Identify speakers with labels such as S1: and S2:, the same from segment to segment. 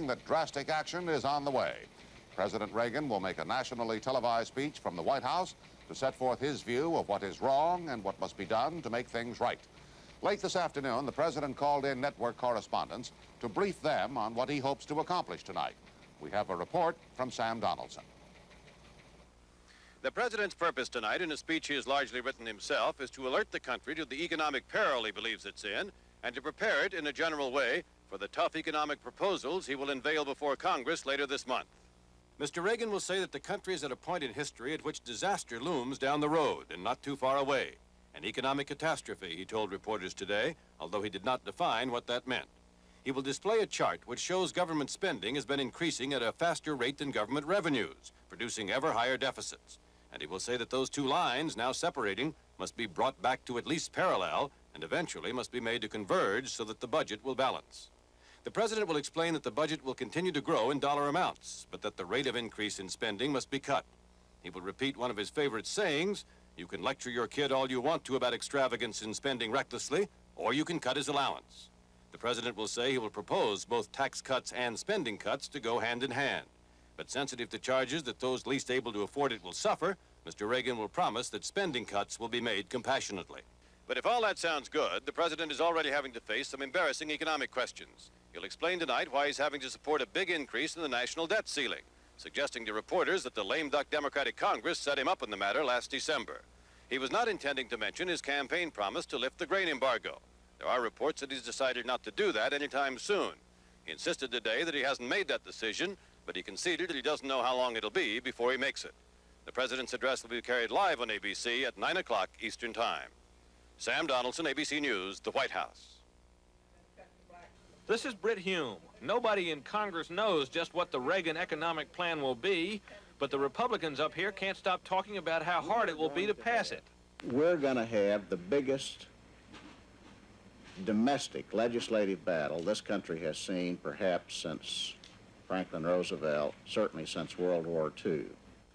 S1: warning that drastic action is on the way. President Reagan will make a nationally televised speech from the White House to set forth his view of what is wrong and what must be done to make things right. Late this afternoon, the president called in network correspondents to brief them on what he hopes to accomplish tonight. We have a report from Sam Donaldson.
S2: The president's purpose tonight, in a speech he has largely written himself, is to alert the country to the economic peril he believes it's in and to prepare it in a general way for the tough economic proposals he will unveil before Congress later this month. Mr. Reagan will say that the country is at a point in history at which disaster looms down the road and not too far away. An economic catastrophe, he told reporters today, although he did not define what that meant. He will display a chart which shows government spending has been increasing at a faster rate than government revenues, producing ever higher deficits. And he will say that those two lines, now separating, must be brought back to at least parallel and eventually must be made to converge so that the budget will balance. The president will explain that the budget will continue to grow in dollar amounts, but that the rate of increase in spending must be cut. He will repeat one of his favorite sayings: you can lecture your kid all you want to about extravagance in spending recklessly, or you can cut his allowance. The president will say he will propose both tax cuts and spending cuts to go hand in hand. But sensitive to charges that those least able to afford it will suffer, Mr. Reagan will promise that spending cuts will be made compassionately. But if all that sounds good, the president is already having to face some embarrassing economic questions. He'll explain tonight why he's having to support a big increase in the national debt ceiling, suggesting to reporters that the lame duck Democratic Congress set him up in the matter last December. He was not intending to mention his campaign promise to lift the grain embargo. There are reports that he's decided not to do that anytime soon. He insisted today that he hasn't made that decision, but he conceded that he doesn't know how long it'll be before he makes it. The president's address will be carried live on ABC at 9 o'clock Eastern Time. Sam Donaldson, ABC News, the White House.
S3: This is Britt Hume. Nobody in Congress knows just what the Reagan economic plan will be, but the Republicans up here can't stop talking about how hard it will be to pass it.
S4: We're going to have the biggest domestic legislative battle this country has seen perhaps since Franklin Roosevelt, certainly since World War II.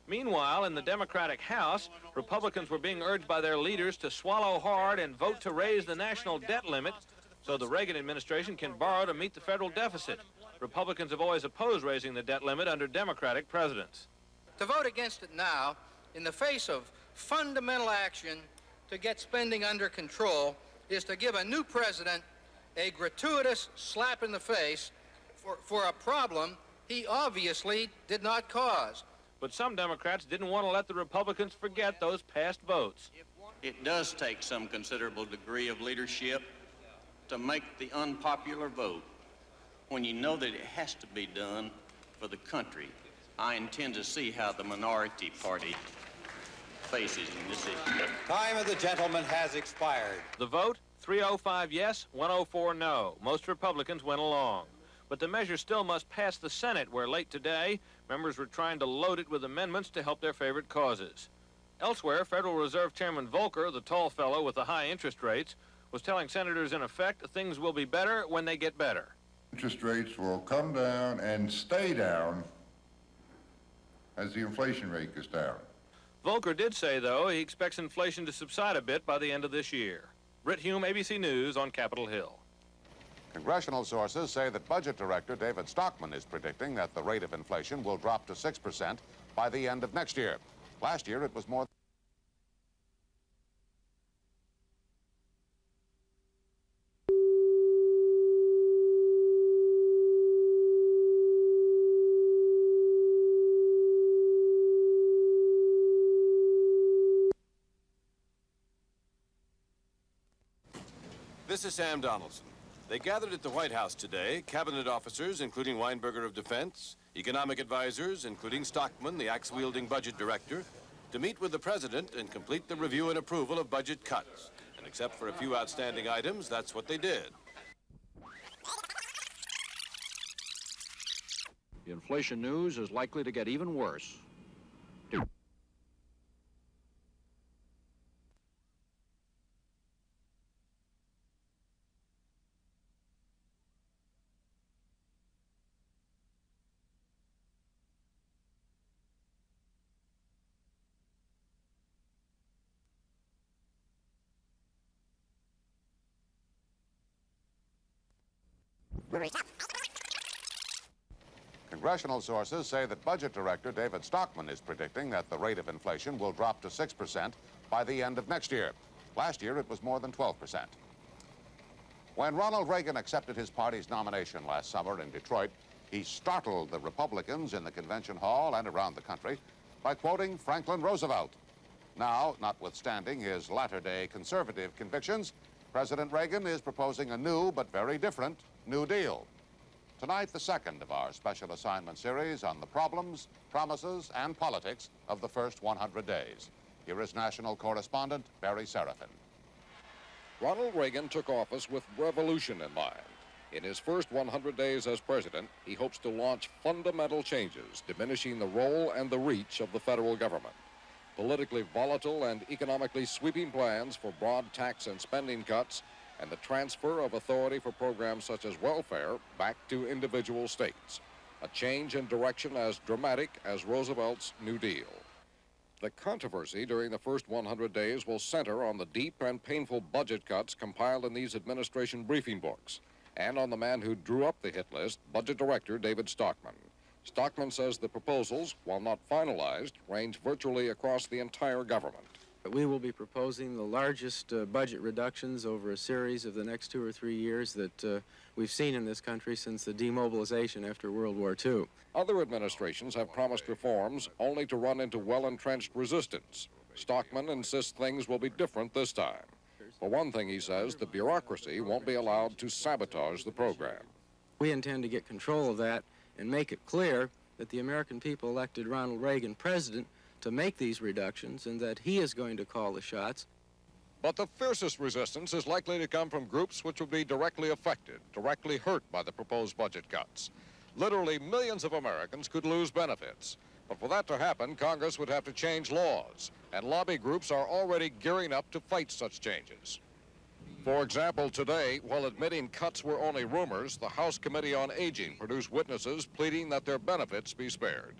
S3: Meanwhile, in the Democratic House, Republicans were being urged by their leaders to swallow hard and vote to raise the national debt limit so the Reagan administration can borrow to meet the federal deficit. Republicans have always opposed raising the debt limit under Democratic presidents.
S5: To vote against it now, in the face of fundamental action to get spending under control, is to give a new president a gratuitous slap in the face for a problem he obviously did not cause.
S3: But some Democrats didn't want to let the Republicans forget those past votes.
S6: It does take some considerable degree of leadership to make the unpopular vote when you know that it has to be done for the country. I intend to see how the minority party faces in this issue.
S7: Time of the gentleman has expired.
S3: The vote, 305 yes, 104 no. Most Republicans went along. But the measure still must pass the Senate, where late today, members were trying to load it with amendments to help their favorite causes. Elsewhere, Federal Reserve Chairman Volcker, the tall fellow with the high interest rates, was telling senators, in effect, things will be better when they get better.
S8: Interest rates will come down and stay down as the inflation rate goes down.
S3: Volcker did say, though, he expects inflation to subside a bit by the end of this year. Britt Hume, ABC News on Capitol Hill.
S1: Congressional sources say that Budget Director David Stockman is predicting that the rate of inflation will drop to 6% by the end of next year. Last year, it was more.
S2: This is Sam Donaldson. They gathered at the White House today, cabinet officers, including Weinberger of Defense, economic advisors, including Stockman, the axe-wielding budget director, to meet with the president and complete the review and approval of budget cuts. And except for a few outstanding items, that's what they did.
S9: The inflation news is likely to get even worse.
S1: Congressional sources say that Budget Director David Stockman is predicting that the rate of inflation will drop to 6% by the end of next year. Last year, it was more than 12%. When Ronald Reagan accepted his party's nomination last summer in Detroit, he startled the Republicans in the convention hall and around the country by quoting Franklin Roosevelt. Now, notwithstanding his latter-day conservative convictions, President Reagan is proposing a new but very different New Deal. Tonight, the second of our special assignment series on the problems, promises, and politics of the first 100 days. Here is national correspondent Barry Serafin.
S9: Ronald Reagan took office with revolution in mind. In his first 100 days as president, he hopes to launch fundamental changes, diminishing the role and the reach of the federal government. Politically volatile and economically sweeping plans for broad tax and spending cuts, and the transfer of authority for programs such as welfare back to individual states. A change in direction as dramatic as Roosevelt's New Deal. The controversy during the first 100 days will center on the deep and painful budget cuts compiled in these administration briefing books, and on the man who drew up the hit list, Budget Director David Stockman. Stockman says the proposals, while not finalized, range virtually across the entire government.
S10: We will be proposing the largest budget reductions over a series of the next 2 or 3 years that we've seen in this country since the demobilization after World War II.
S9: Other administrations have promised reforms only to run into well-entrenched resistance. Stockman insists things will be different this time. For one thing, he says, the bureaucracy won't be allowed to sabotage the program.
S10: We intend to get control of that and make it clear that the American people elected Ronald Reagan president to make these reductions and that he is going to call the shots.
S9: But the fiercest resistance is likely to come from groups which will be directly affected, directly hurt by the proposed budget cuts. Literally millions of Americans could lose benefits. But for that to happen, Congress would have to change laws, and lobby groups are already gearing up to fight such changes. For example, today, while admitting cuts were only rumors, the House Committee on Aging produced witnesses pleading that their benefits be spared.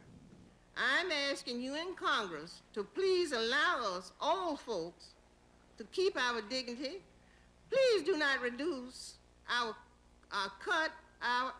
S11: I'm asking you in Congress to please allow us old folks to keep our dignity. Please do not reduce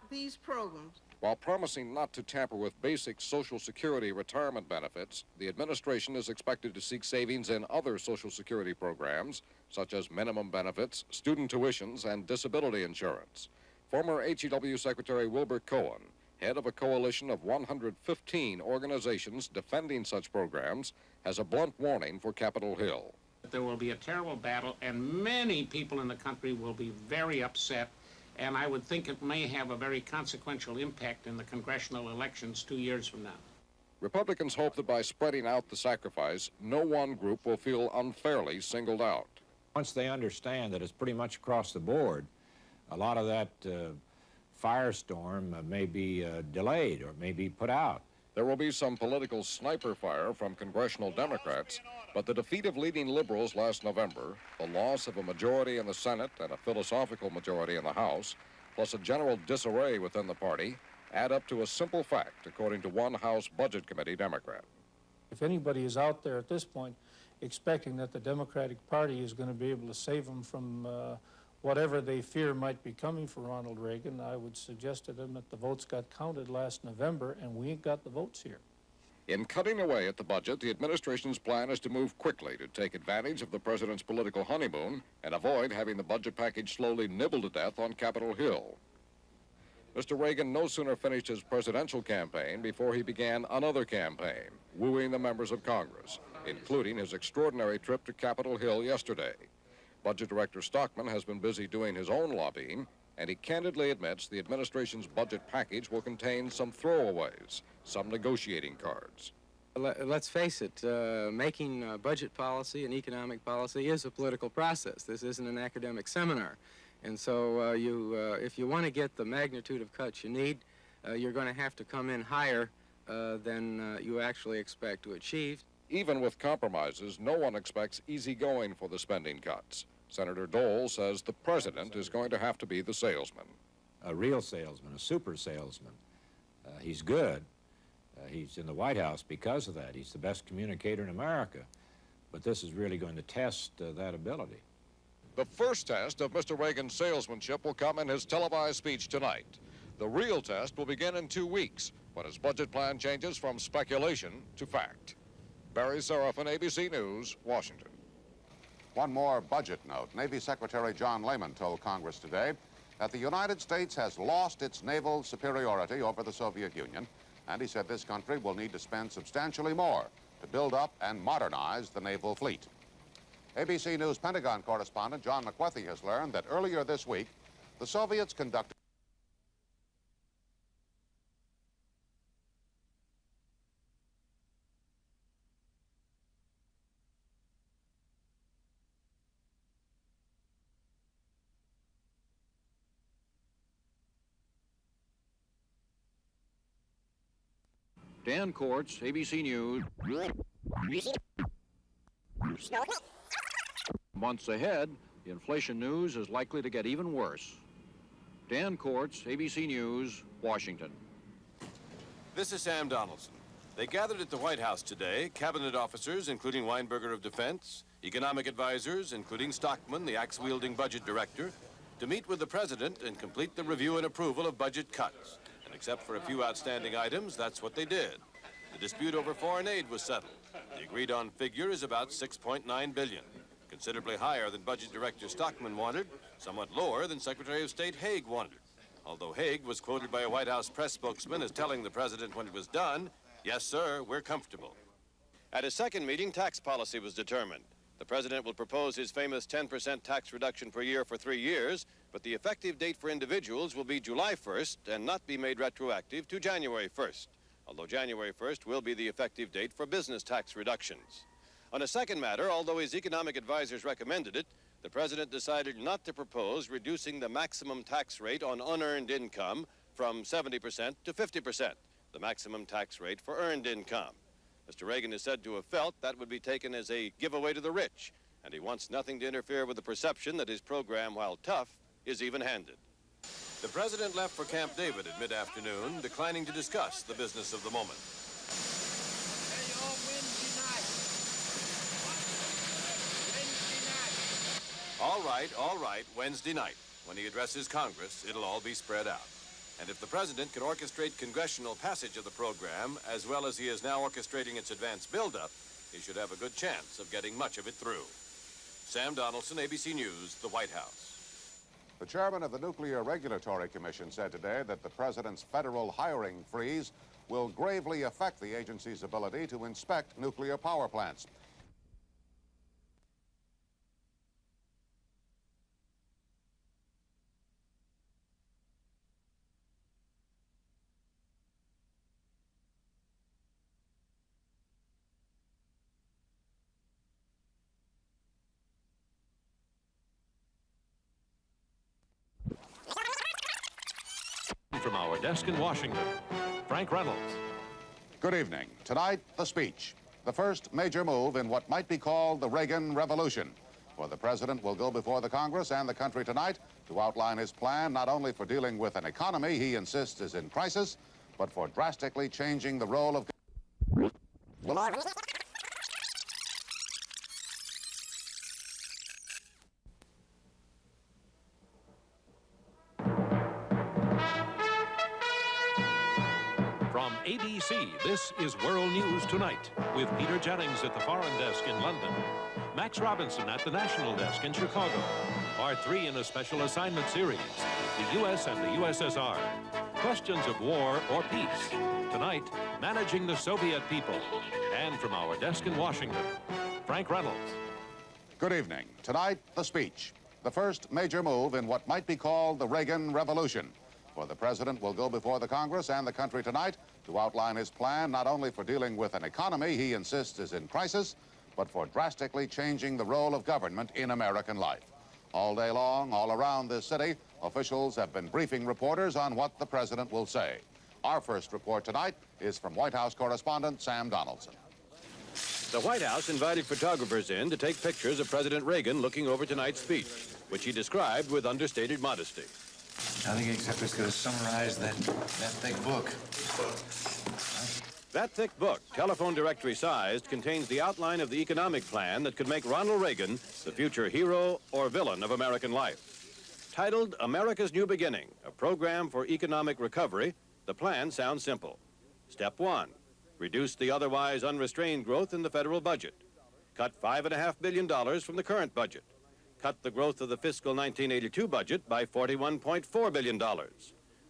S11: these programs.
S9: While promising not to tamper with basic Social Security retirement benefits, the administration is expected to seek savings in other Social Security programs, such as minimum benefits, student tuitions, and disability insurance. Former HEW Secretary Wilbur Cohen, head of a coalition of 115 organizations defending such programs, has a blunt warning for Capitol Hill.
S12: There will be a terrible battle, and many people in the country will be very upset, and I would think it may have a very consequential impact in the congressional elections 2 years from now.
S9: Republicans hope that by spreading out the sacrifice, no one group will feel unfairly singled out.
S13: Once they understand that it's pretty much across the board, a lot of that firestorm may be delayed or may be put out.
S9: There will be some political sniper fire from congressional Democrats, but the defeat of leading liberals last November, the loss of a majority in the Senate and a philosophical majority in the House, plus a general disarray within the party, add up to a simple fact, according to one House Budget Committee Democrat.
S14: If anybody is out there at this point expecting that the Democratic Party is going to be able to save them from whatever they fear might be coming for Ronald Reagan, I would suggest to them that the votes got counted last November, and we ain't got the votes here.
S9: In cutting away at the budget, the administration's plan is to move quickly to take advantage of the president's political honeymoon and avoid having the budget package slowly nibbled to death on Capitol Hill. Mr. Reagan no sooner finished his presidential campaign before he began another campaign, wooing the members of Congress, including his extraordinary trip to Capitol Hill yesterday. Budget Director Stockman has been busy doing his own lobbying, and he candidly admits the administration's budget package will contain some throwaways, some negotiating cards.
S10: Let's face it, making budget policy and economic policy is a political process. This isn't an academic seminar. And so if you want to get the magnitude of cuts you need, you're going to have to come in higher than you actually expect to achieve.
S9: Even with compromises, no one expects easy going for the spending cuts. Senator Dole says the president is going to have to be the salesman.
S13: A real salesman, a super salesman. He's good. He's in the White House because of that. He's the best communicator in America. But this is really going to test that ability.
S9: The first test of Mr. Reagan's salesmanship will come in his televised speech tonight. The real test will begin in 2 weeks when his budget plan changes from speculation to fact. Barry Seraphin, ABC News, Washington.
S1: One more budget note. Navy Secretary John Lehman told Congress today that the United States has lost its naval superiority over the Soviet Union, and he said this country will need to spend substantially more to build up and modernize the naval fleet. ABC News Pentagon correspondent John McWethy has learned that earlier this week, the Soviets conducted
S15: Dan Courts, ABC News. Months ahead, the inflation news is likely to get even worse. Dan Courts, ABC News, Washington.
S2: This is Sam Donaldson. They gathered at the White House today, cabinet officers, including Weinberger of Defense, economic advisors, including Stockman, the axe-wielding budget director, to meet with the president and complete the review and approval of budget cuts. And except for a few outstanding items, that's what they did. The dispute over foreign aid was settled. The agreed-on figure is about $6.9 billion, considerably higher than Budget Director Stockman wanted, somewhat lower than Secretary of State Haig wanted. Although Haig was quoted by a White House press spokesman as telling the president when it was done, "Yes, sir, we're comfortable." At his second meeting, tax policy was determined. The president will propose his famous 10% tax reduction per year for 3 years, but the effective date for individuals will be July 1st and not be made retroactive to January 1st, although January 1st will be the effective date for business tax reductions. On a second matter, although his economic advisors recommended it, the president decided not to propose reducing the maximum tax rate on unearned income from 70% to 50%, the maximum tax rate for earned income. Mr. Reagan is said to have felt that would be taken as a giveaway to the rich, and he wants nothing to interfere with the perception that his program, while tough, is even-handed. The president left for Camp David at mid-afternoon, declining to discuss the business of the moment. All right, Wednesday night. When he addresses Congress, it'll all be spread out. And if the president can orchestrate congressional passage of the program, as well as he is now orchestrating its advanced buildup, he should have a good chance of getting much of it through. Sam Donaldson, ABC News, the White House.
S1: The chairman of the Nuclear Regulatory Commission said today that the president's federal hiring freeze will gravely affect the agency's ability to inspect nuclear power plants.
S3: From our desk in Washington, Frank Reynolds.
S1: Good evening. Tonight, the speech. The first major move in what might be called the Reagan Revolution, where the president will go before the Congress and the country tonight to outline his plan not only for dealing with an economy he insists is in crisis, but for drastically changing the role of
S3: From ABC, this is World News Tonight, with Peter Jennings at the Foreign Desk in London, Max Robinson at the National Desk in Chicago, Part 3 in a special assignment series, the U.S. and the USSR, questions of war or peace. Tonight, managing the Soviet people. And from our desk in Washington, Frank Reynolds.
S1: Good evening. Tonight, the speech. The first major move in what might be called the Reagan Revolution, where the president will go before the Congress and the country tonight to outline his plan not only for dealing with an economy he insists is in crisis, but for drastically changing the role of government in American life. All day long, all around this city, officials have been briefing reporters on what the president will say. Our first report tonight is from White House correspondent Sam Donaldson.
S2: The White House invited photographers in to take pictures of President Reagan looking over tonight's speech, which he described with understated modesty.
S16: Nothing except it's going to summarize that thick book.
S2: That thick book, telephone directory sized, contains the outline of the economic plan that could make Ronald Reagan the future hero or villain of American life. Titled America's New Beginning, a program for economic recovery, the plan sounds simple. Step 1, reduce the otherwise unrestrained growth in the federal budget. Cut $5.5 billion from the current budget. Cut the growth of the fiscal 1982 budget by $41.4 billion.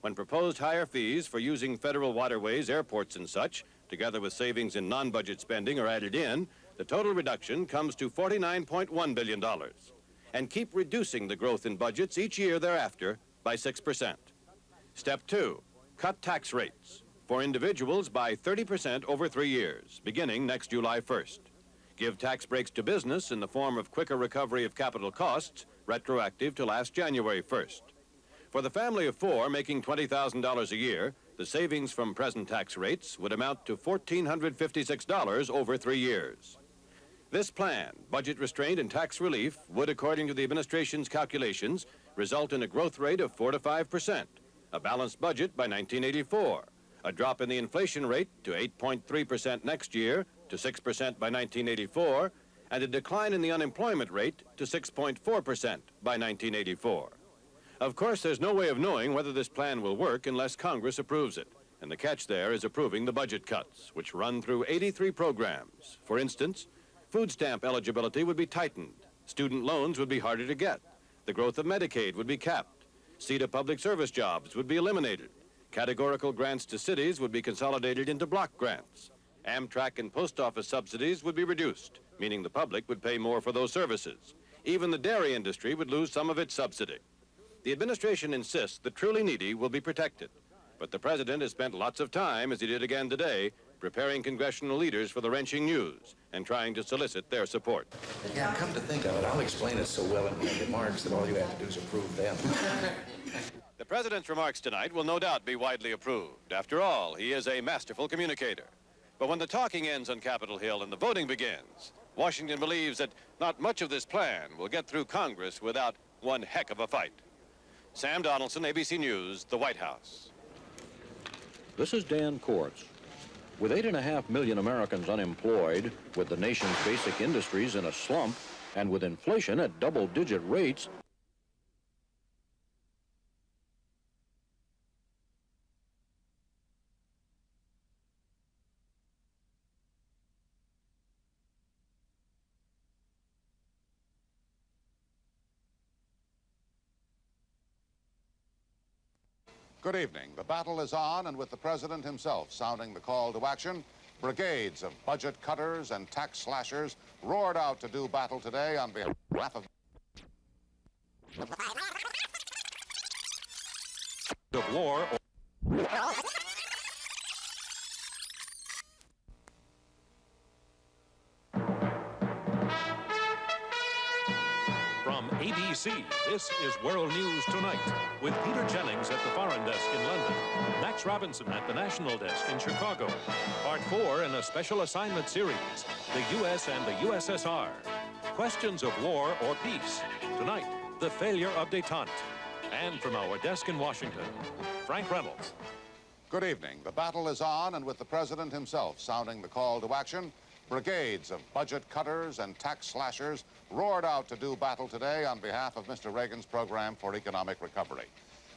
S2: When proposed higher fees for using federal waterways, airports, and such, together with savings in non-budget spending, are added in, the total reduction comes to $49.1 billion. And keep reducing the growth in budgets each year thereafter by 6%. Step 2, cut tax rates for individuals by 30% over 3 years, beginning next July 1st. Give tax breaks to business in the form of quicker recovery of capital costs, retroactive to last January 1st. For the family of 4 making $20,000 a year, the savings from present tax rates would amount to $1,456 over 3 years. This plan, budget restraint and tax relief, would, according to the administration's calculations, result in a growth rate of 4 to 5%, a balanced budget by 1984, a drop in the inflation rate to 8.3% next year, to 6% by 1984, and a decline in the unemployment rate to 6.4% by 1984. Of course, there's no way of knowing whether this plan will work unless Congress approves it. And the catch there is approving the budget cuts, which run through 83 programs. For instance, food stamp eligibility would be tightened. Student loans would be harder to get. The growth of Medicaid would be capped. CETA public service jobs would be eliminated. Categorical grants to cities would be consolidated into block grants. Amtrak and post office subsidies would be reduced, meaning the public would pay more for those services. Even the dairy industry would lose some of its subsidy. The administration insists the truly needy will be protected. But the president has spent lots of time, as he did again today, preparing congressional leaders for the wrenching news and trying to solicit their support.
S16: Yeah, come to think of it, I'll explain it so well in my remarks that all you have to do is approve them.
S2: The president's remarks tonight will no doubt be widely approved. After all, he is a masterful communicator. But when the talking ends on Capitol Hill and the voting begins, Washington believes that not much of this plan will get through Congress without one heck of a fight. Sam Donaldson, ABC News, the White House.
S15: This is Dan Courts. With 8.5 million Americans unemployed, with the nation's basic industries in a slump, and with inflation at double-digit rates,
S1: Good evening. The battle is on, and with the president himself sounding the call to action, brigades of budget cutters and tax slashers roared out to do battle today on behalf of
S17: war. From ABC, this is World News Tonight, with Peter Jennings at the Foreign Desk in London, Max Robinson at the National Desk in Chicago. Part 4 in a special assignment series, the U.S. and the USSR. Questions of war or peace. Tonight, the failure of détente. And from our desk in Washington, Frank Reynolds.
S1: Good evening. The battle is on, and with the president himself sounding the call to action, brigades of budget cutters and tax slashers roared out to do battle today on behalf of Mr. Reagan's program for economic recovery.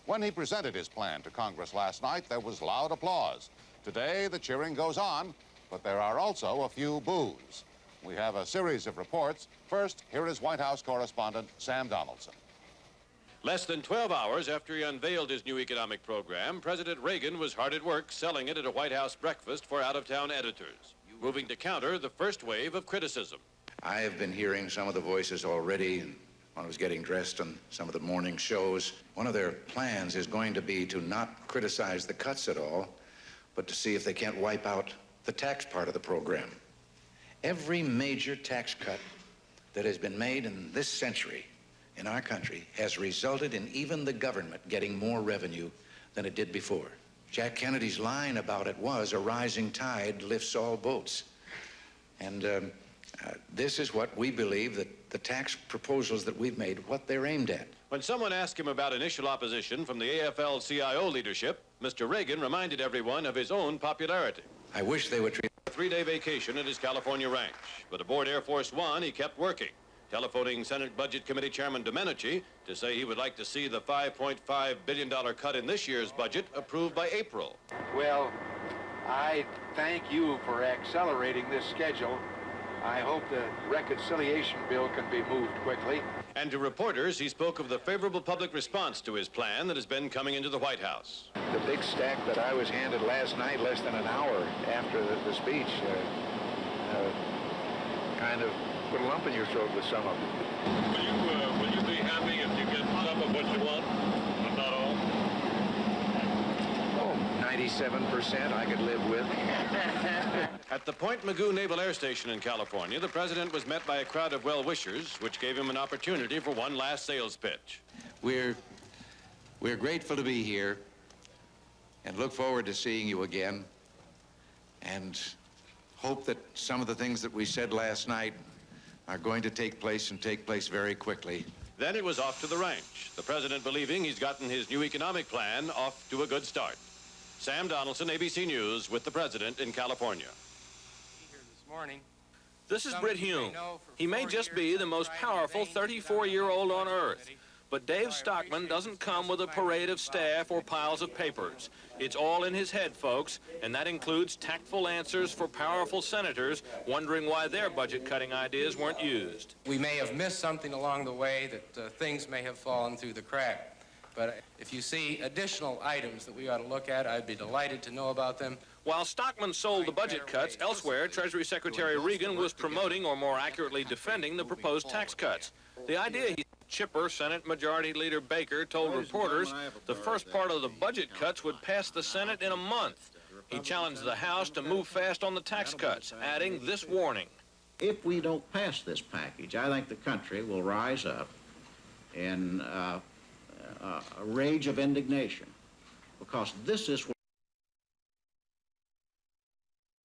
S1: When he presented his plan to Congress last night, there was loud applause. Today, the cheering goes on, but there are also a few boos. We have a series of reports. First, here is White House correspondent Sam Donaldson.
S2: Less than 12 hours after he unveiled his new economic program, President Reagan was hard at work selling it at a White House breakfast for out-of-town editors, moving to counter the first wave of criticism.
S16: I have been hearing some of the voices already when I was getting dressed on some of the morning shows. One of their plans is going to be to not criticize the cuts at all, but to see if they can't wipe out the tax part of the program. Every major tax cut that has been made in this century in our country has resulted in even the government getting more revenue than it did before. Jack Kennedy's line about it was, a rising tide lifts all boats. And this is what we believe that the tax proposals that we've made, what they're aimed at.
S2: When someone asked him about initial opposition from the AFL-CIO leadership, Mr. Reagan reminded everyone of his own popularity.
S16: I wish they would treat
S2: A 3-day vacation at his California ranch, but aboard Air Force One, he kept working. telephoning Senate Budget Committee Chairman Domenici to say he would like to see the $5.5 billion cut in this year's budget approved by April.
S18: Well, I thank you for accelerating this schedule. I hope the reconciliation bill can be moved quickly.
S2: And to reporters, he spoke of the favorable public response to his plan that has been coming into the White House.
S18: The big stack that I was handed last night, less than an hour after the speech, kind of put a lump in your throat with some of it.
S17: Will you be happy if you get some of what you want, but not all?
S18: Oh, 97% I could live with.
S2: At the Point Mugu Naval Air Station in California, the president was met by a crowd of well-wishers, which gave him an opportunity for one last sales pitch.
S16: We're grateful to be here and look forward to seeing you again, and hope that some of the things that we said last night are going to take place and take place very quickly.
S2: Then it was off to the ranch, the president believing he's gotten his new economic plan off to a good start. Sam Donaldson, ABC News, with the president in California.
S3: This is Britt Hume. He may just be the most powerful 34-year-old on Earth, but Dave Stockman doesn't come with a parade of staff or piles of papers. It's all in his head, folks, and that includes tactful answers for powerful senators wondering why their budget-cutting ideas weren't used.
S19: We may have missed something along the way, that things may have fallen through the crack. But if you see additional items that we ought to look at, I'd be delighted to know about them.
S3: While Stockman sold the budget cuts, elsewhere, Treasury Secretary Reagan was promoting, or more accurately defending, the proposed tax cuts. The idea chipper Senate Majority Leader Baker told reporters the first part of the budget cuts would pass the Senate in a month. He challenged the House to move fast on the tax cuts, adding this warning.
S4: If we don't pass this package, I think the country will rise up in a rage of indignation, because this is